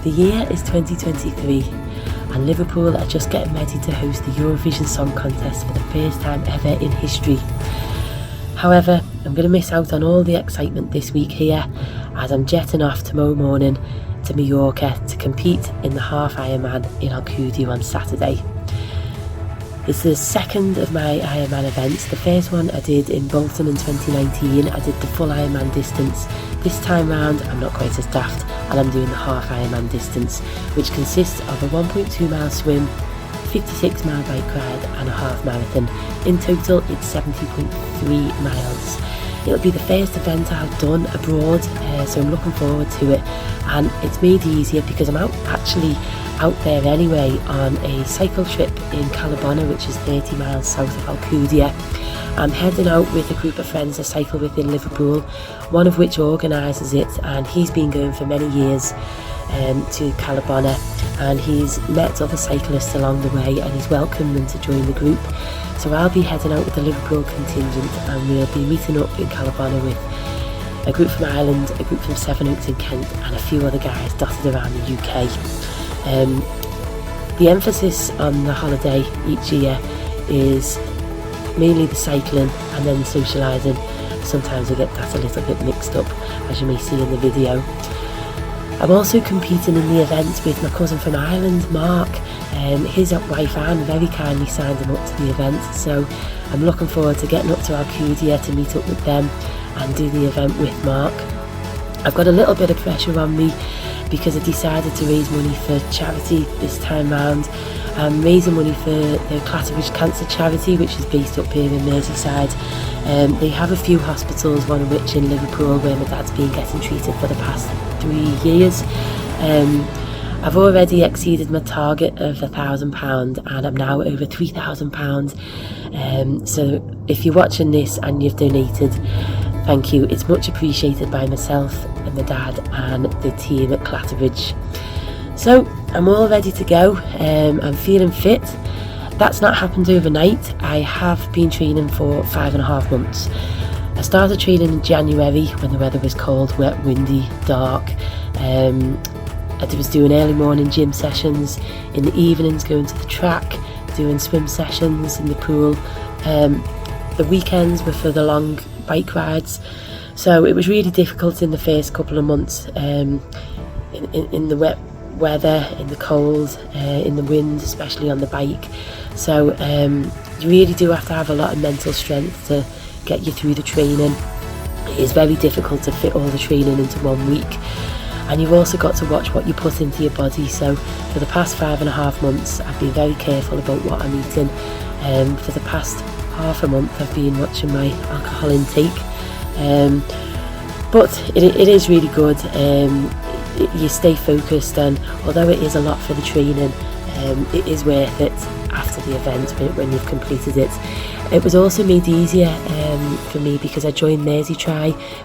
The year is 2023 and Liverpool are just getting ready to host the Eurovision Song Contest for the first time ever in history. However, I'm going to miss out on all the excitement this week here as I'm jetting off tomorrow morning to Mallorca to compete in the half Ironman in Alcudia on Saturday. It's the second of my Ironman events. The first one I did in Bolton in 2019. I did the full Ironman distance. This time round I'm not quite as daft and I'm doing the half Ironman distance, which consists of a 1.2 mile swim, 56 mile bike ride and a half marathon. In total it's 70.3 miles. It'll be the first event I've done abroad, so I'm looking forward to it, and it's made easier because I'm actually out there anyway on a cycle trip in Calabona, which is 30 miles south of Alcudia. I'm heading out with a group of friends I cycle with in Liverpool, one of which organises it, and he's been going for many years to Calabona, and he's met other cyclists along the way and he's welcomed them to join the group. So I'll be heading out with the Liverpool contingent and we'll be meeting up in Calabona with a group from Ireland, a group from Sevenoaks in Kent and a few other guys dotted around the UK. The emphasis on the holiday each year is mainly the cycling and then socialising. Sometimes I get that a little bit mixed up, as you may see in the video. I'm also competing in the event with my cousin from Ireland, Mark. His wife Anne very kindly signed him up to the event, so I'm looking forward to getting up to Alcudia to meet up with them and do the event with Mark. I've got a little bit of pressure on me because I decided to raise money for charity this time round. I'm raising money for the Clatterbridge Cancer Charity, which is based up here in Merseyside. They have a few hospitals, one of which in Liverpool, where my dad's been getting treated for the past 3 years. I've already exceeded my target of £1,000 and I'm now over £3,000. So if you're watching this and you've donated, thank you. It's much appreciated by myself and my dad and the team at Clatterbridge. So I'm all ready to go. I'm feeling fit. That's not happened overnight. I have been training for 5.5 months. I started training in January when the weather was cold, wet, windy, dark. I was doing early morning gym sessions, in the evenings going to the track, doing swim sessions in the pool. The weekends were for the long bike rides. So it was really difficult in the first couple of months, in the wet weather, in the cold, in the wind, especially on the bike. So you really do have to have a lot of mental strength to get you through the training. It is very difficult to fit all the training into 1 week, and you've also got to watch what you put into your body. So for the past 5.5 months I've been very careful about what I'm eating. For the past half a month I've been watching my alcohol intake, but it is really good. You stay focused, and although it is a lot for the training, it is worth it after the event when you've completed it. It was also made easier for me because I joined Mersey,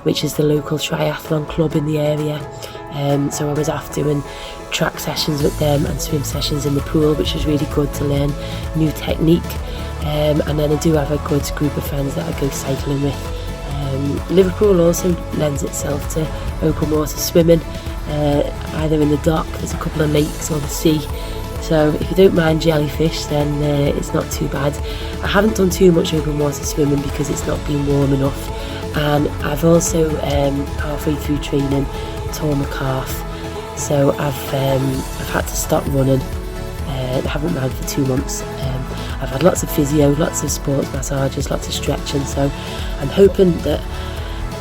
which is the local triathlon club in the area. So I was off doing track sessions with them and swim sessions in the pool, which was really good to learn new technique. And then I do have a good group of friends that I go cycling with. Liverpool also lends itself to open water swimming, either in the dock, there's a couple of lakes, or the sea. So if you don't mind jellyfish, then it's not too bad. I haven't done too much open water swimming because it's not been warm enough, and I've also halfway through training torn my calf, so I've had to stop running. I haven't ran for 2 months. I've had lots of physio, lots of sports massages, lots of stretching, so I'm hoping that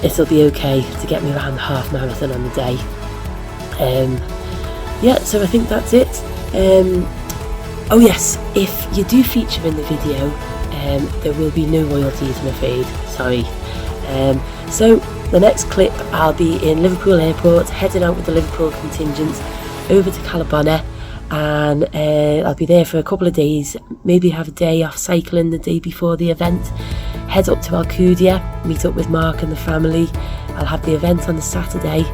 it'll be okay to get me around the half marathon on the day. Yeah, so I think that's it. Oh yes, if you do feature in the video, there will be no royalties, I'm afraid, sorry. So the next clip I'll be in Liverpool Airport, heading out with the Liverpool contingent over to Calabona, and I'll be there for a couple of days, maybe have a day off cycling the day before the event, head up to Alcudia, meet up with Mark and the family. I'll have the event on the Saturday.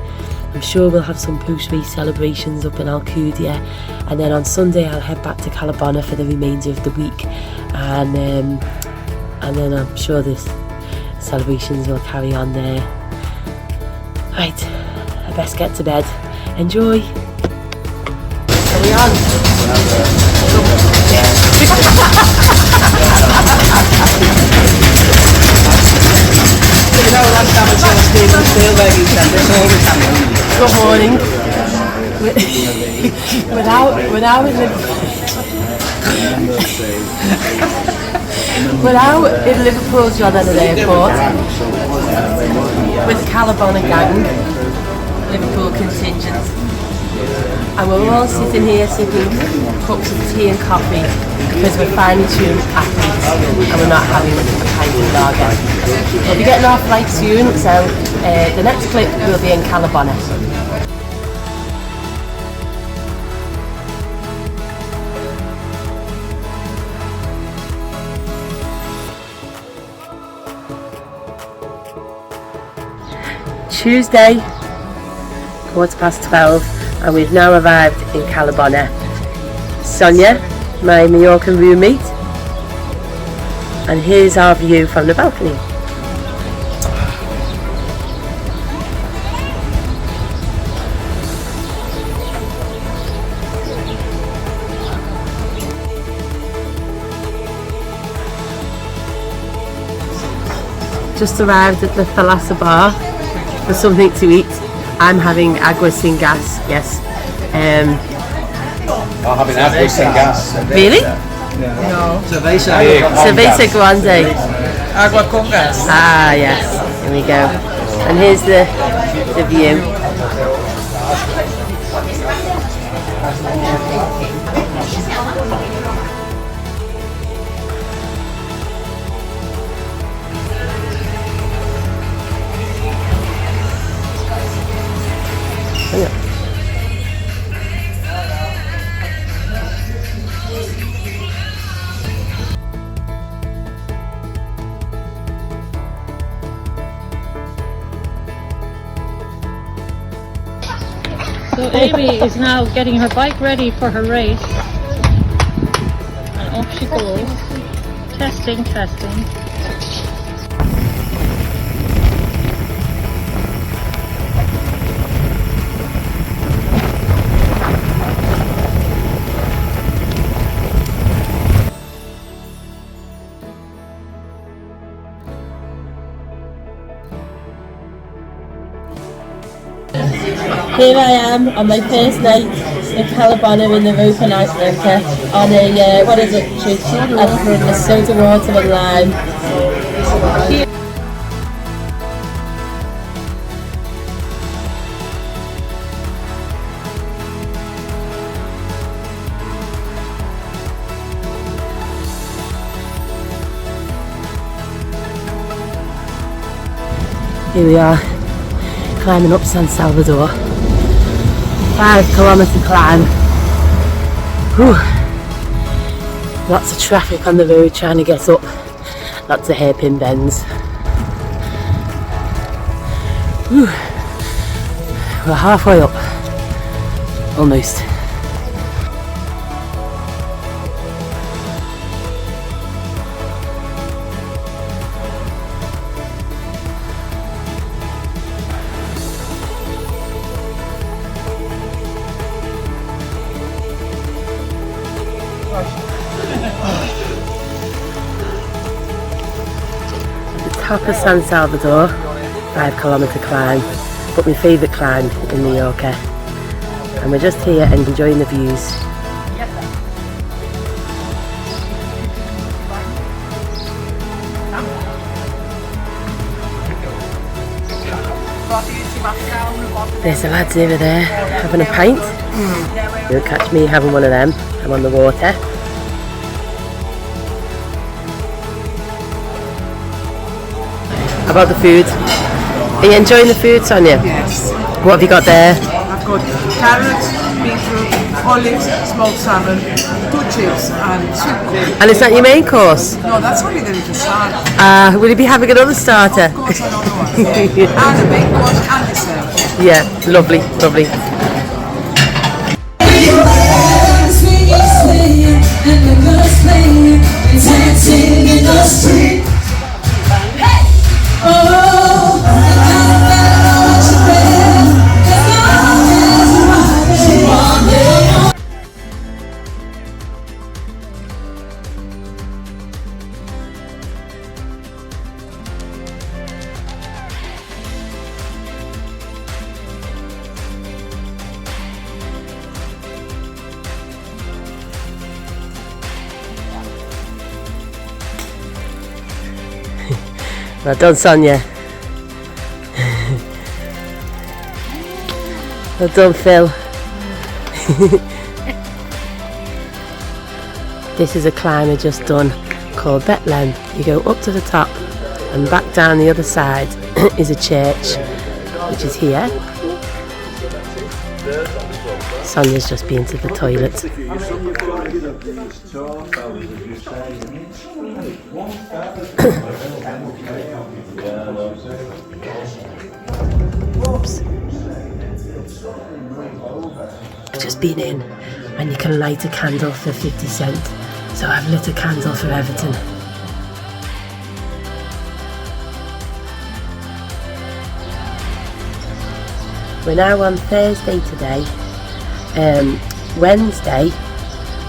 I'm sure we'll have some post-race celebrations up in Alcudia, and then on Sunday I'll head back to Calabona for the remainder of the week, and then I'm sure the celebrations will carry on there. Right, I best get to bed. Enjoy! Good morning. Without in Liverpool's John Lennon Airport with the Calabona gang, Liverpool contingent, and we're all sitting here sipping cups of tea and coffee because we're finely tuned athletes and we're not having a pint of lager. We'll be getting our flight soon, so the next clip will be in Calabona. Tuesday, 12:15, and we've now arrived in Calabona. Sonia, my Mallorcan roommate, and here's our view from the balcony. Just arrived at the Thalassa bar for something to eat. I'm having agua sin gas, yes. I'm having agua sin gas. Really? No. Cerveza grande. Agua con gas. Ah, yes. Here we go. And here's the view. So Amy is now getting her bike ready for her race. And off she goes. Testing. Here I am on my first night in Calabona in the Rope and Icebreaker on a, what is it, a soda water and lime. Here we are, climbing up San Salvador. 5-kilometre climb. Whew. Lots of traffic on the road trying to get up. Lots of hairpin bends. Whew. We're halfway up. Almost. Top of San Salvador, 5-kilometre climb, but my favourite climb in Mallorca. And we're just here and enjoying the views. There's the lads over there having a pint. You'll catch me having one of them. I'm on the water. How about the food? Are you enjoying the food, Sonia? Yes. What have you got there? I've got carrots, beetroot, olives, smoked salmon, 2 chips and sweet corn. And is that your main course? No, that's only the little start. Will you be having another starter? Of course, another one. And the main course and dessert. Yeah, lovely, lovely. Well done, Sonia. Well done, Phil. This is a climb I just done called Bethlehem. You go up to the top and back down the other side is a church, which is here. Sonia's just been to the toilet. Just been in, and you can light a candle for 50 cent. So I've lit a candle for Everton. We're now on Thursday today. Wednesday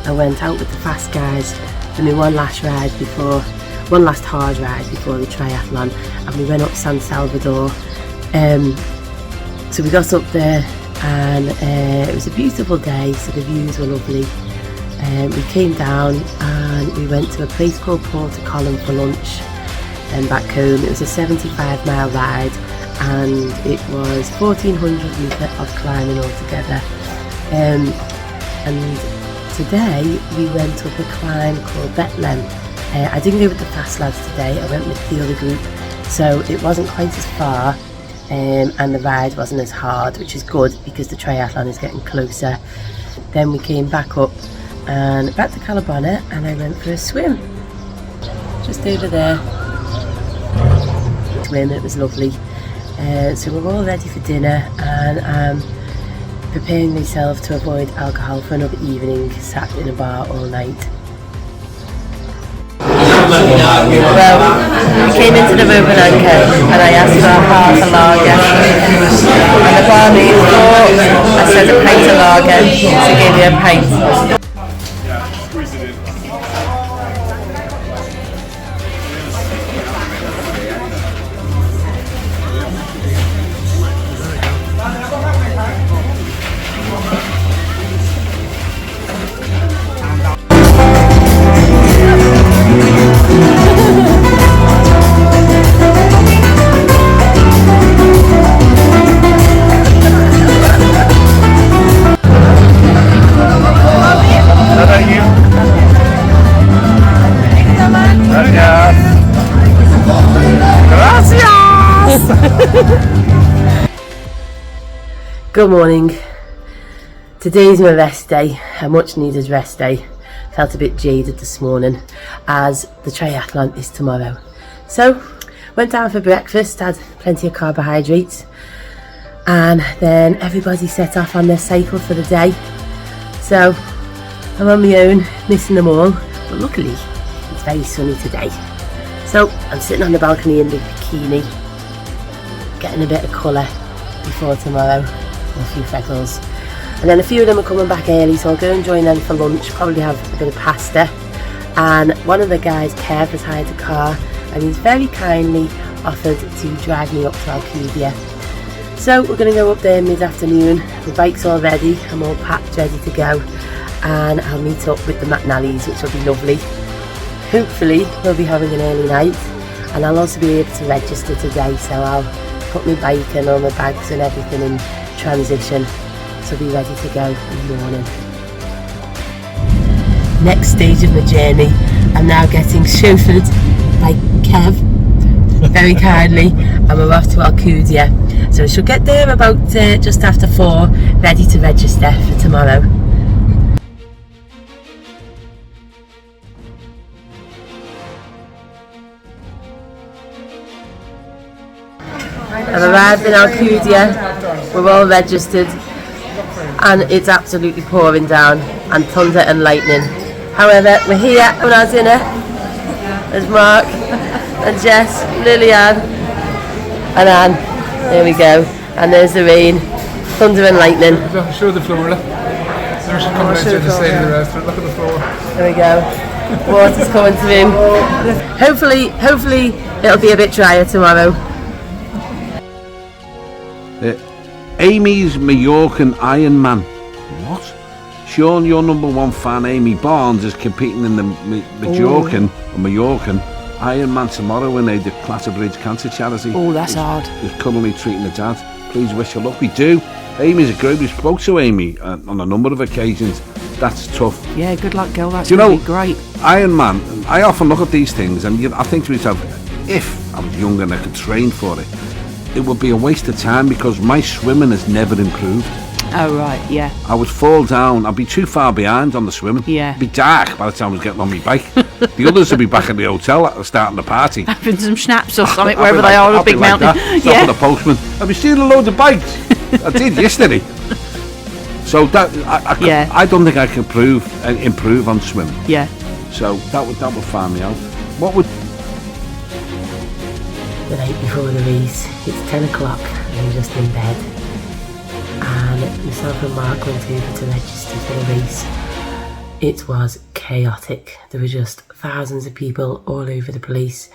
I went out with the fast guys for my one last hard ride before the triathlon, and we went up San Salvador. So we got up there, and it was a beautiful day, so the views were lovely. We came down and we went to a place called Port of Colin for lunch, and back home. It was a 75-mile ride, and it was 1400 metres of climbing altogether. And today we went up a climb called Bethlehem. I didn't go with the fast lads today, I went with the other group, so it wasn't quite as far, and the ride wasn't as hard, which is good because the triathlon is getting closer. Then we came back up and back to Calabona, and I went for a swim just over there. Swim, it was lovely. So we're all ready for dinner, and I'm preparing myself to avoid alcohol for another evening, sat in a bar all night. Well, we came into the Roman Anchor and I asked for half a lager, and the barmaid thought I said a pint of lager, so he gave me a pint. Good morning. Today's my rest day, a much needed rest day. Felt a bit jaded this morning as the triathlon is tomorrow. So went down for breakfast, had plenty of carbohydrates, and then everybody set off on their cycle for the day. So I'm on my own, missing them all, but luckily it's very sunny today. So I'm sitting on the balcony in the bikini, getting a bit of colour before tomorrow. A few freckles, and then a few of them are coming back early, so I'll go and join them for lunch, probably have a bit of pasta. And one of the guys, Kev, has hired a car, and he's very kindly offered to drive me up to Alcudia. So we're going to go up there mid-afternoon. The bike's all ready, I'm all packed, ready to go, and I'll meet up with the McNallys, which will be lovely. Hopefully we'll be having an early night, and I'll also be able to register today, so I'll put my bike and all my bags and everything in transition to be ready to go in the morning. Next stage of my journey, I'm now getting chauffeured by Kev very kindly, and we're off to Alcudia, so I shall get there about just after 4, ready to register for tomorrow. I've arrived in Alcudia, we're all registered, and it's absolutely pouring down, and thunder and lightning. However, we're here on our dinner. There's Mark and Jess, Lillian and Anne. There we go. And there's the rain, thunder and lightning. Show the floor. There's coming out to stay in the restaurant. Look at the floor. There we go. Water's coming through. Hopefully it'll be a bit drier tomorrow. Amy's Mallorcan Ironman. What? Sean, your #1 fan, Amy Barnes, is competing in the Mallorcan Ironman tomorrow in the Clatterbridge Cancer Charity. Oh, that's hard. He's currently treating the dad. Please wish her luck. We do. Amy's a great. We spoke to Amy on a number of occasions. That's tough. Yeah, good luck, girl. That's You know, going to be great. Ironman, I often look at these things and I think to myself, if I was younger and I could train for it, it would be a waste of time because my swimming has never improved. Oh, right, yeah. I would fall down. I'd be too far behind on the swimming. Yeah. It'd be dark by the time I was getting on my bike. The others would be back at the hotel starting the party. Having some schnapps or something, I'd be wherever they are on a I'd be big like mountain. that, stopping the postman. Have you seen a load of bikes? I did yesterday. So that I don't think I can improve on swimming. Yeah. So that would find me out. What would The night before the race, it's 10 o'clock and I'm just in bed. And myself and Mark went over to register for the race. It was chaotic. There were just thousands of people all over the place.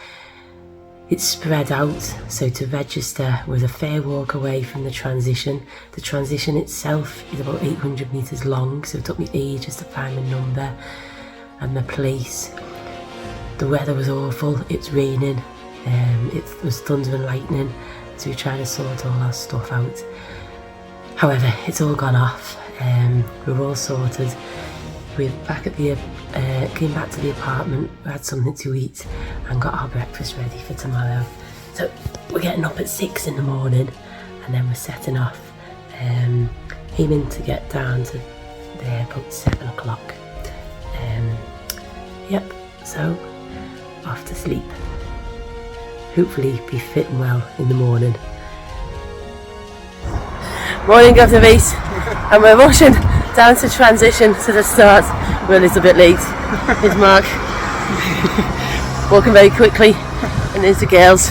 It's spread out, so to register was a fair walk away from the transition. The transition itself is about 800 metres long, so it took me ages to find the number and the place. The weather was awful, it's raining, it was thunder and lightning, so we're trying to sort all our stuff out. However, it's all gone off, we're all sorted. We're back at the came back to the apartment, we had something to eat and got our breakfast ready for tomorrow. So we're getting up at 6 in the morning and then we're setting off, aiming to get down to the airport 7 o'clock. Yep, so off to sleep. Hopefully be fit and well in the morning. Morning of the race and we're rushing down to transition to the start. We're a little bit late. Here's Mark walking very quickly and there's the girls.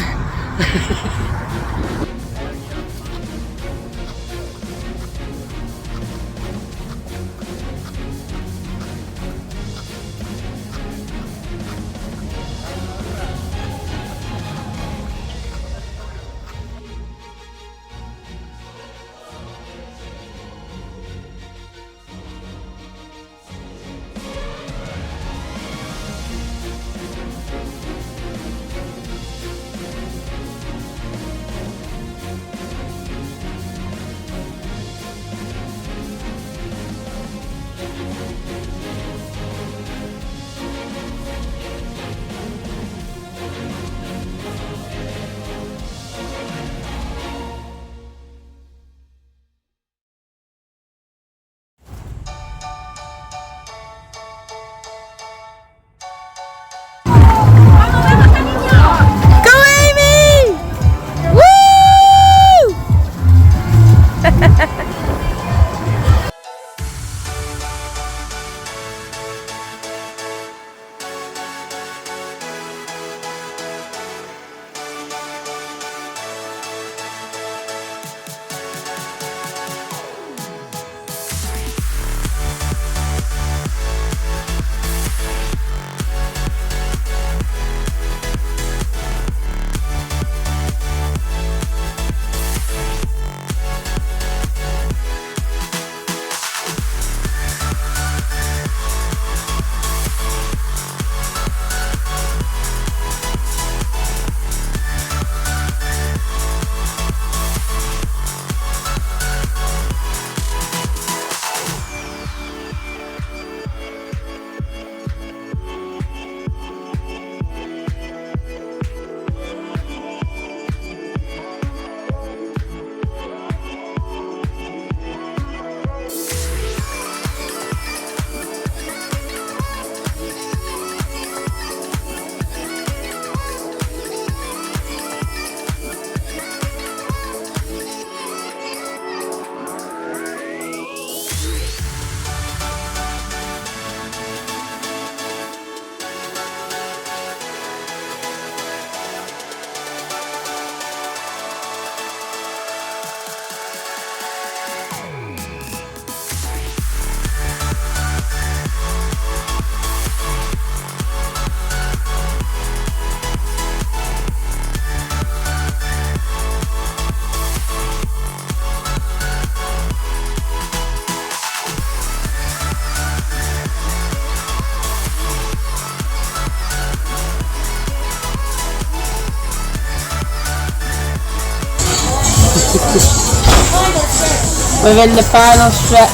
We're in the final stretch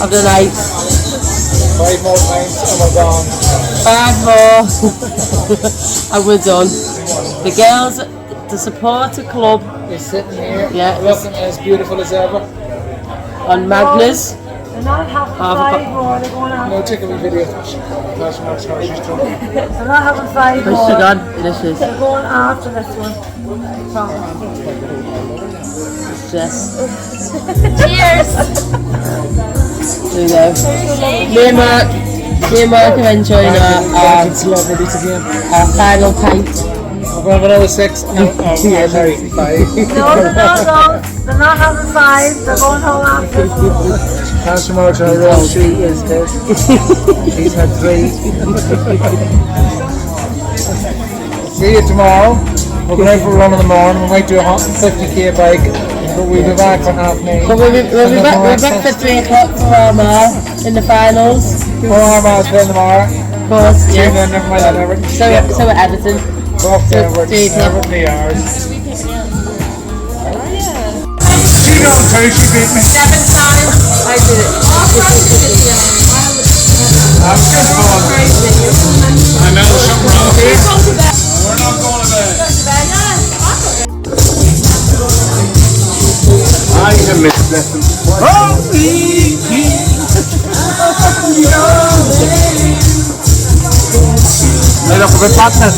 of the night. 5 more times and we're gone. 5 more and we're done. The girls, the supporter club, We're sitting here, Yeah. looking as beautiful as ever. on Magnus. They're not having Half a 5 more, they're going after. No, take a wee video. That's how she's drunk. They're not having 5 Where's more. she gone? This is They're going after this one. Jess. Cheers! There we go. Me and Mark are enjoying our Celebrities again. final pint. We're going for another 6. Sorry, 5. No, they're not having 5, they're going home after this one. Pastor Mark's on a roll. She is good. He's had 3. See you tomorrow. We're going out for a run in the morning. We might do a 50k bike, but we'll be back for 9:30. But we'll be back for 3 o'clock for Armagh in the finals. 4 hours playing tomorrow. Of course, Yeah. yeah. Never mind that, Everton. So at Everton. Off to Everton. 3 o'clock. Everton the hours. She knows how she beat me. 7 times. I did it. I'm just going. I know something wrong with it. We're not going to bed. I can miss lessons. Hey, look, we're partners.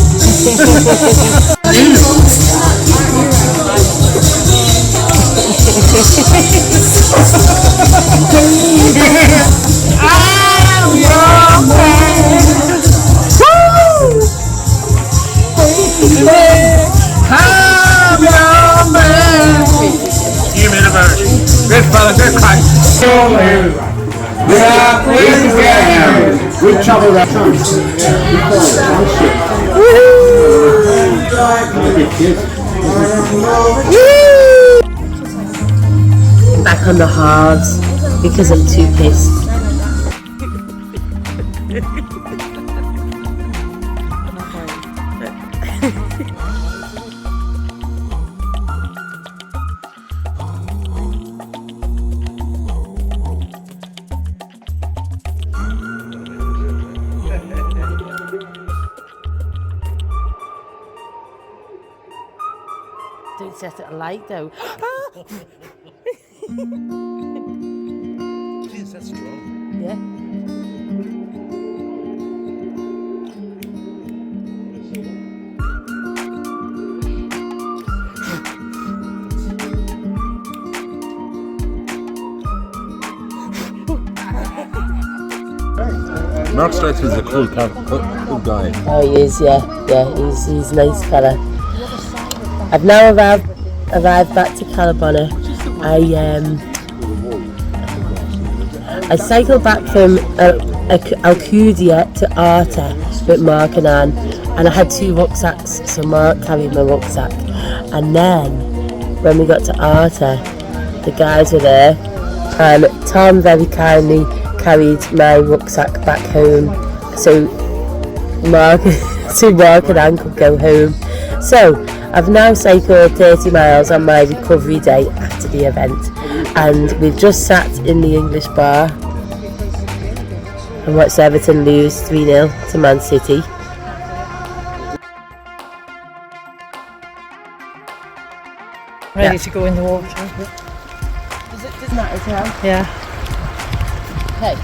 You made a version. Good fella, good crack. Good job around. Back on the halves because I'm too pissed. Don't set it alight though. Jeez, that's strong. Yeah. Mark strikes me as a cool guy. Oh, he is, yeah. He's a nice fella. I've now arrived back to Calabona. I cycled back from Alcudia to Arta with Mark and Anne, and I had 2 rucksacks, so Mark carried my rucksack. And then when we got to Arta, the guys were there, and Tom very kindly carried my rucksack back home, so Mark and Anne could go home. So I've now cycled 30 miles on my recovery day after the event, and we've just sat in the English bar and watched Everton lose 3-0 to Man City. Ready to go in the water. Doesn't that as well? Yeah. Okay.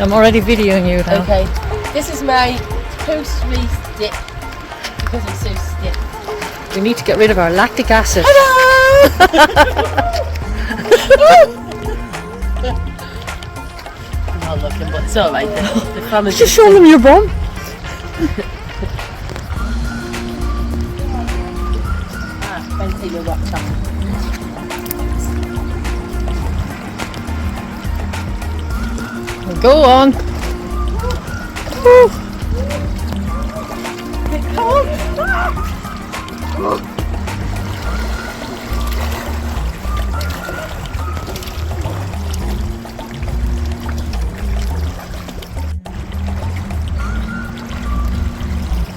I'm already videoing you now. Okay. This is my post-race dip because I'm so stiff. We need to get rid of our lactic acid. I'm not looking, but it's alright. The fun is Just show them your bum. Fancy your watch on. Go on.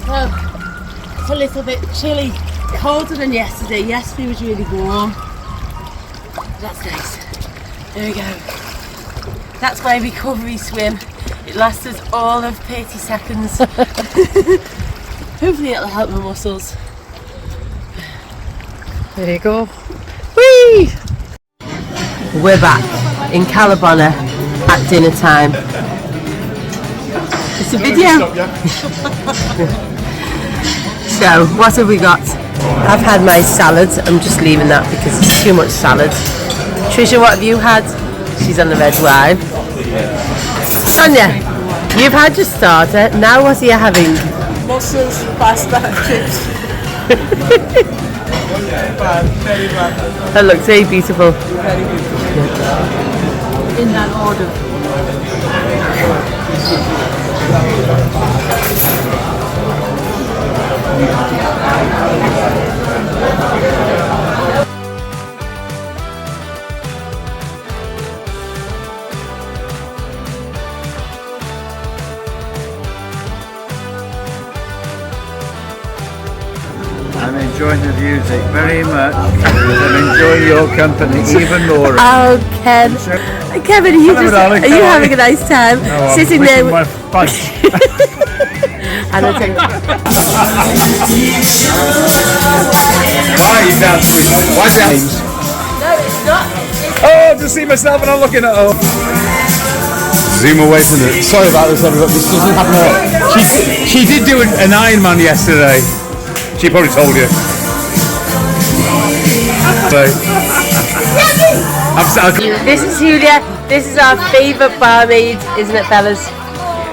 Well, it's a little bit chilly colder than yesterday. Yesterday was really warm. That's nice. There we go. That's my recovery swim. It lasted all of 30 seconds. Hopefully it'll help my muscles. There you go. Whee! We're back in Calabona at dinner time. It's a video. So, what have we got? I've had my salad. I'm just leaving that because it's too much salad. Trisha, what have you had? She's on the red wine. Sonia, you've had your starter. Now what are you having? Mussels, pasta, chips. Bad, very bad. That looks very beautiful. Very beautiful. In that order. I'm enjoying the music very much. I'm enjoying your company even more. Oh, Ken. Kevin, are you, Hello, darling. are you How are having you? a nice time? Oh, I'm Sitting there licking with... my fudge. And I think, Why are you down sweet? Why is that? no, it's not. Oh, to see myself and I'm looking at her. Zoom away from it. Sorry about this, everybody. This doesn't happen a lot. She did do an Ironman yesterday. She probably told you. So, This is Julia. This is our favourite barmaid, isn't it, fellas?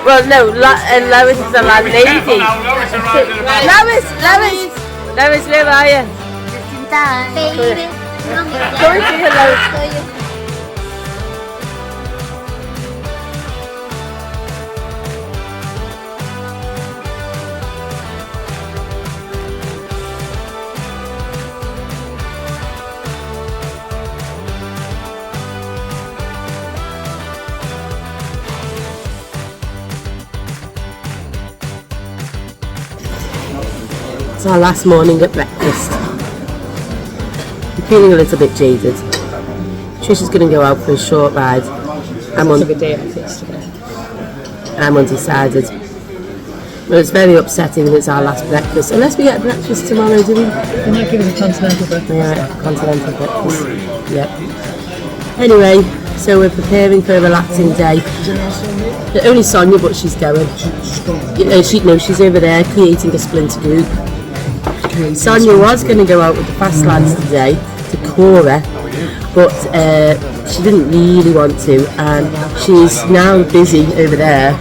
Well, no, Lois is a landlady. Lois, where are you? Go and say hello. It's our last morning at breakfast. I'm feeling a little bit jaded. Trisha's going to go out for a short ride. I'm undecided. Well, it's very upsetting that it's our last breakfast. Unless we get breakfast tomorrow, do we? They might give us a continental breakfast. Yeah, continental breakfast. Yep. Anyway, so we're preparing for a relaxing day. Only Sonia, but she's going. She's over there creating a splinter group. Sonia was going to go out with the fast lads today to Cora, but she didn't really want to, and she's now busy over there.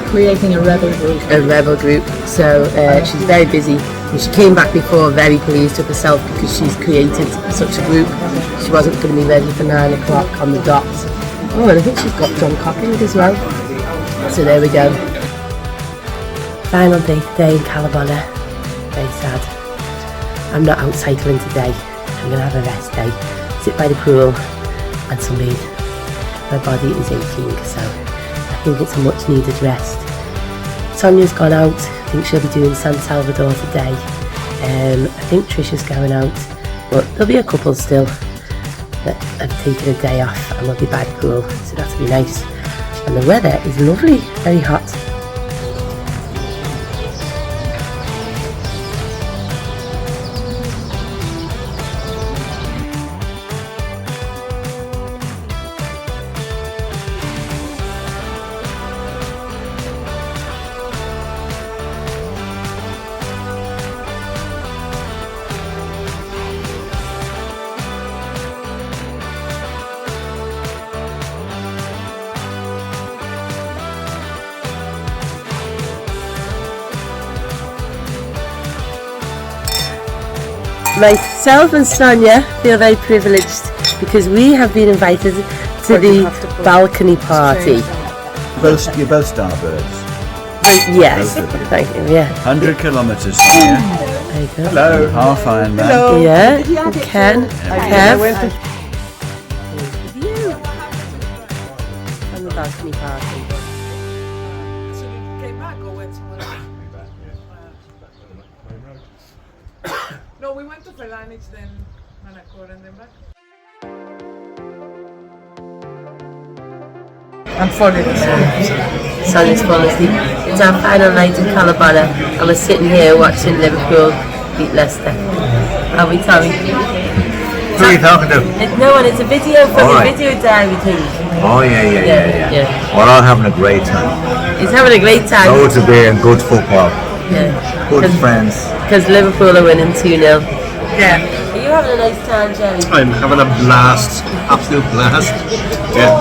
Creating a rebel group. A rebel group, so she's very busy. And she came back before very pleased with herself because she's created such a group. She wasn't going to be ready for 9 o'clock on the dot. Oh, and I think she's got John Copping as well. So there we go. Final day today in Calabona. Very sad. I'm not out cycling today. I'm going to have a rest day. Sit by the pool and sunbathe. My body is aching, so I think it's a much needed rest. Sonia's gone out. I think she'll be doing San Salvador today. I think Trisha's going out, but there'll be a couple still that have taken a day off and will be by the pool, so that'll be nice. And the weather is lovely, very hot. Myself and Sonia feel very privileged because we have been invited to the balcony party. You're both starbirds. Yes, Both of you. thank you, yeah. 100 kilometres, Sonia. There you go. Hello. Half Ironman. Hello. Yeah, Ken, Kev. And the balcony party. So we came back or went somewhere else? we went to Felanich, then Manacor, and then back. I'm falling asleep. Sonny's fallen asleep. It's our final night in Calabana and we're sitting here watching Liverpool beat Leicester. Are we, Tommy? Who are you talking to? No one, it's a video from All a right. video diary thing. Oh, yeah. We're all having a great time. He's having a great time. Loads of beer and good football. Yeah. Good friends. Because Liverpool are winning 2-0. Yeah. Are you having a nice time, Jerry? I'm having a blast. Absolute blast. Yeah.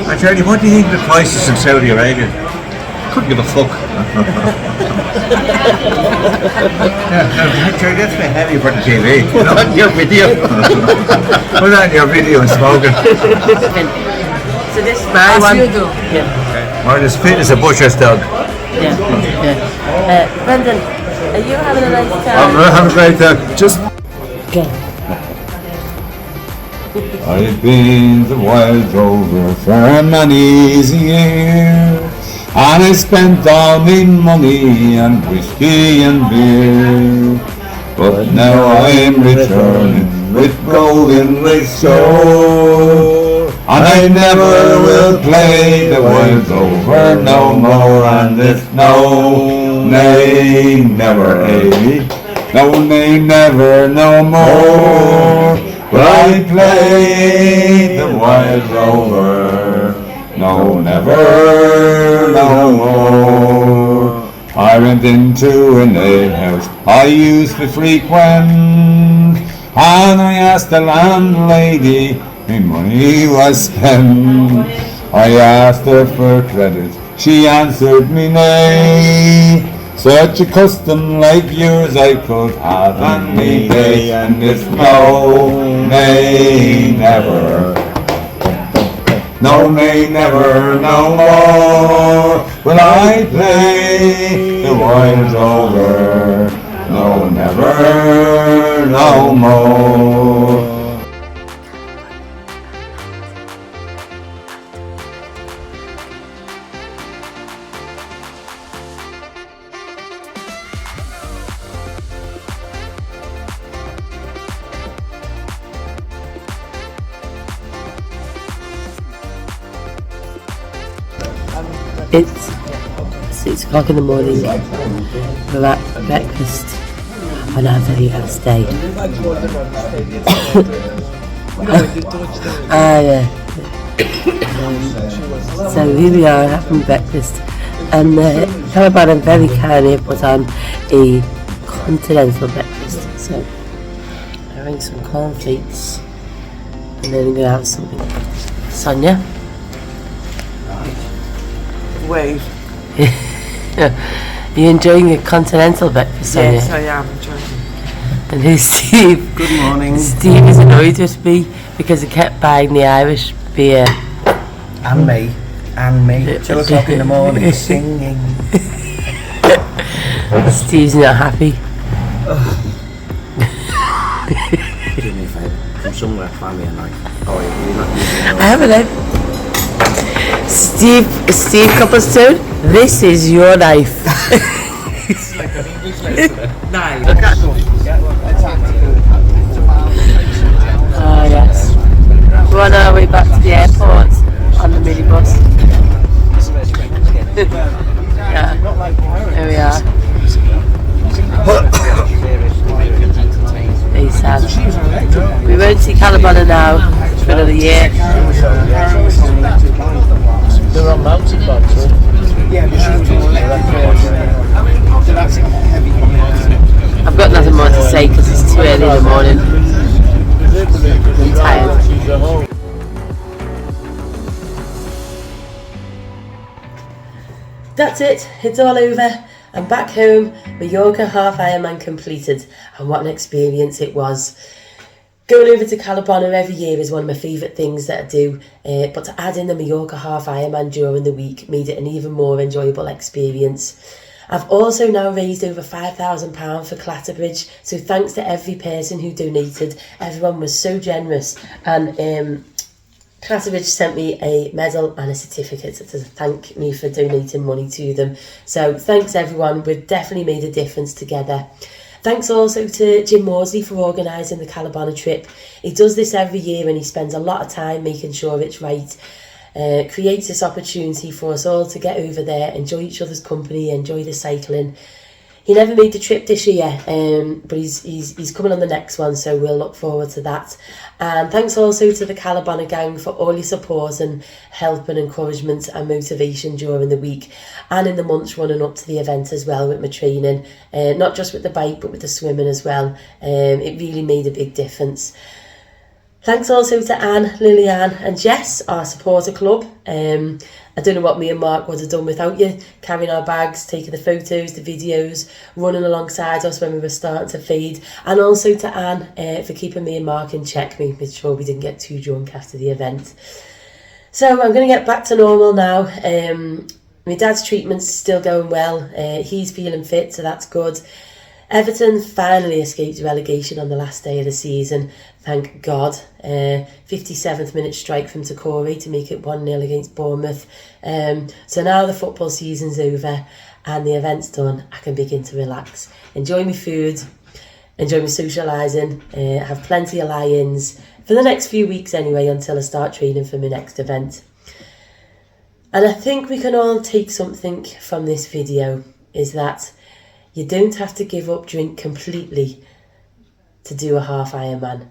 And Charlie, what do you think of the prices in Saudi Arabia? Couldn't give a fuck. Charlie, that's been heavy for the TV. Put on your video. Put on your video and smoke it. So this is my one. you do. Yeah. We're as fit as a butcher's dog. Yeah. Brendan, are you having a nice time? I'm having a great time. Just Go. I've been the wild rover for many years, and I spent all my money on whiskey and beer. But now I'm returning with golden restore, and I never will play the wild rover no more. And it's no, nay, never, no, nay, never, no more. But I play the wild rover, no, never, no more. I went into an alehouse I used to frequent, and I asked the landlady, my money was spent. I asked her for credit, she answered me nay. Such a custom like yours I could have any day, and it's no, nay, never. No, nay, never, no more will I play the wild rover. No, never, no more. It's 6 o'clock in the morning. We're at breakfast on our very last day. So here we are having breakfast, and Calabana very kindly put on a continental breakfast. So I'm having some cornflakes, and then I'm going to have something. Sonia? Wave. Are you enjoying a continental breakfast, Sonia? Yes, I am enjoying it. And who's Steve? Good morning. Steve is annoyed with me because he kept buying the Irish beer. And me. 2 o'clock in the morning singing. Steve's not happy. Do me a favour. Come somewhere, find me a knife. Oh, you're not I have a knife. Steve Copperstone, this is your knife. It's like an English lesson. Nice. Oh yes. We're on our way back to the airport on the minibus. Yeah. Here we are. Hey Sam. We won't see Calabana now for another year. They're on mountain bikes, right? Yeah, I've got nothing more to say because it's too early in the morning. I'm tired. That's it, it's all over. I'm back home, Mallorca half Ironman completed, and what an experience it was. Going over to Calabana every year is one of my favourite things that I do, but to add in the Mallorca half Ironman during the week made it an even more enjoyable experience. I've also now raised over £5,000 for Clatterbridge, so thanks to every person who donated. Everyone was so generous, and Clatterbridge sent me a medal and a certificate to thank me for donating money to them. So thanks everyone, we've definitely made a difference together. Thanks also to Jim Maudsley for organising the Calabana trip. He does this every year and he spends a lot of time making sure it's right. Creates this opportunity for us all to get over there, enjoy each other's company, enjoy the cycling. He never made the trip this year, but he's coming on the next one, so we'll look forward to that. And thanks also to the Calabana gang for all your support and help and encouragement and motivation during the week and in the months running up to the event as well with my training, not just with the bike but with the swimming as well. It really made a big difference. Thanks also to Anne, Lillian and Jess, our supporter club. I don't know what me and Mark would have done without you, carrying our bags, taking the photos, the videos, running alongside us when we were starting to fade. And also to Anne for keeping me and Mark in check, making sure we didn't get too drunk after the event. So I'm going to get back to normal now. My dad's treatment's still going well. He's feeling fit, so that's good. Everton finally escaped relegation on the last day of the season, thank God. 57th minute strike from Takori to make it 1-0 against Bournemouth. So now the football season's over and the event's done, I can begin to relax, enjoy my food, enjoy my socialising, have plenty of lie-ins for the next few weeks anyway, until I start training for my next event. And I think we can all take something from this video, is that you don't have to give up drink completely to do a half Ironman.